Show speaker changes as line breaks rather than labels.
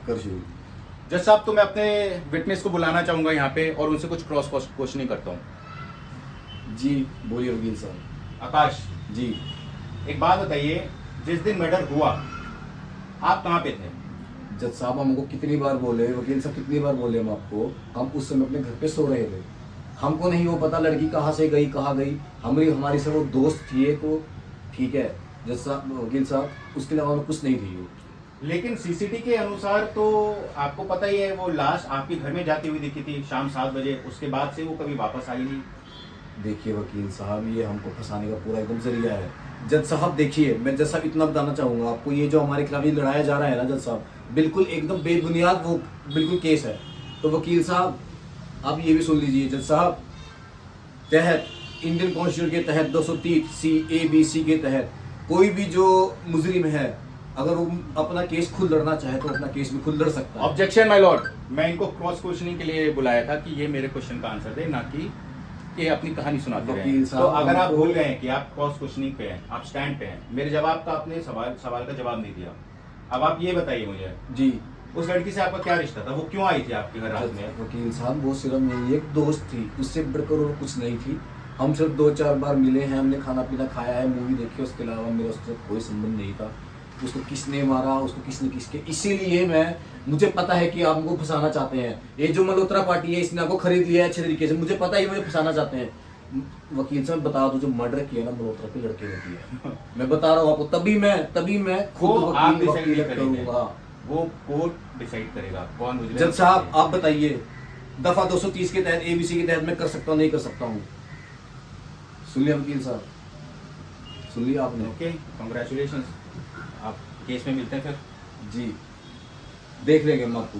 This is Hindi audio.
कर शुरू।
जज साहब, तो मैं अपने विटनेस को बुलाना चाहूंगा यहाँ पे और उनसे कुछ क्रॉस क्वेश्चनिंग करता हूँ।
जी बोलिए वकील साहब।
आकाश
जी
एक बात बताइए, जिस दिन मर्डर हुआ आप कहाँ पे थे?
जज साहब हमको कितनी बार बोले, वकील साहब कितनी बार बोले हम आपको, हम उस समय अपने घर पे सो रहे थे। हमको नहीं वो पता लड़की कहाँ से गई कहाँ गई। हमारी सब वो दोस्त थी एक वो, ठीक है जज साहब वकील साहब, उसके अलावा और कुछ नहीं थी वो।
लेकिन सीसीटी के अनुसार तो आपको पता ही है, वो लाश आपके घर में जाती हुई दिखी थी शाम 7 बजे, उसके बाद से वो कभी वापस आई नहीं।
देखिए वकील साहब, ये हमको फंसाने का पूरा एकदम जरिया है। जज साहब देखिए, मैं जज साहब इतना बताना चाहूँगा आपको, ये जो हमारे खिलाफ ये लड़ाया जा रहा है ना जज साहब, बिल्कुल एकदम बेबुनियाद वो बिल्कुल केस है। तो वकील साहब आप ये भी सुन लीजिए जज साहब, तहत इंडियन कॉन्स्टिट्यूशन के तहत 230C, A, B, C के तहत कोई भी जो मुजरिम है, अगर वो अपना केस खुद लड़ना चाहे तो अपना केस भी खुद लड़ सकता है।
ऑब्जेक्शन माय लॉर्ड, मैं इनको क्रॉस क्वेश्चनिंग के लिए बुलाया था कि ये मेरे क्वेश्चन का आंसर दे, ना कि अपनी कहानी सुनाते रहे।
वकील साहब,
तो अगर आप
हमको-
भूल गए हैं कि आप क्रॉस क्वेश्चनिंग पे हैं, आप स्टैंड पे हैं, मेरे जवाब का आपने सवाल का जवाब नहीं दिया। अब आप ये बताइए मुझे,
जी
उस लड़की से आपका क्या रिश्ता था? वो क्यों आई थी आपके घर रात में?
वकील साहब वो सिर्फ मेरी एक दोस्त थी, उससे बढ़कर और कुछ नहीं थी। हम सिर्फ 2-4 बार मिले हैं, हमने खाना पीना खाया है, मूवी देखी, उसके अलावा मेरा उसके साथ कोई संबंध नहीं था। उसको किसने मारा, उसको किसने किसके, इसीलिए मुझे पता है कि आप हमको फंसाना चाहते हैं। ये जो मल्होत्रा पार्टी है इसने आपको खरीद लिया है अच्छे तरीके से, मुझे पता है मुझे फंसाना चाहते हैं। वकील साहब बता दो, जो मर्डर किया ना मल्होत्रा के लड़के ने किया, मैं बता रहा हूँ आपको। तभी मैं खुद
वो आप
वकील
डिसाइड नहीं करेंगे,
करूंगा।
वो कोर्ट डिसाइड करेगा कौन मुझे।
जज साहब आप बताइए, दफा 230 के तहत ABC के तहत मैं कर सकता हूँ नहीं कर सकता हूँ? सुन लिया वकील साहब, सुन लिया आपने?
ओके, कांग्रेचुलेशंस, आप केस में मिलते हैं फिर।
जी देख लेंगे हम आपको।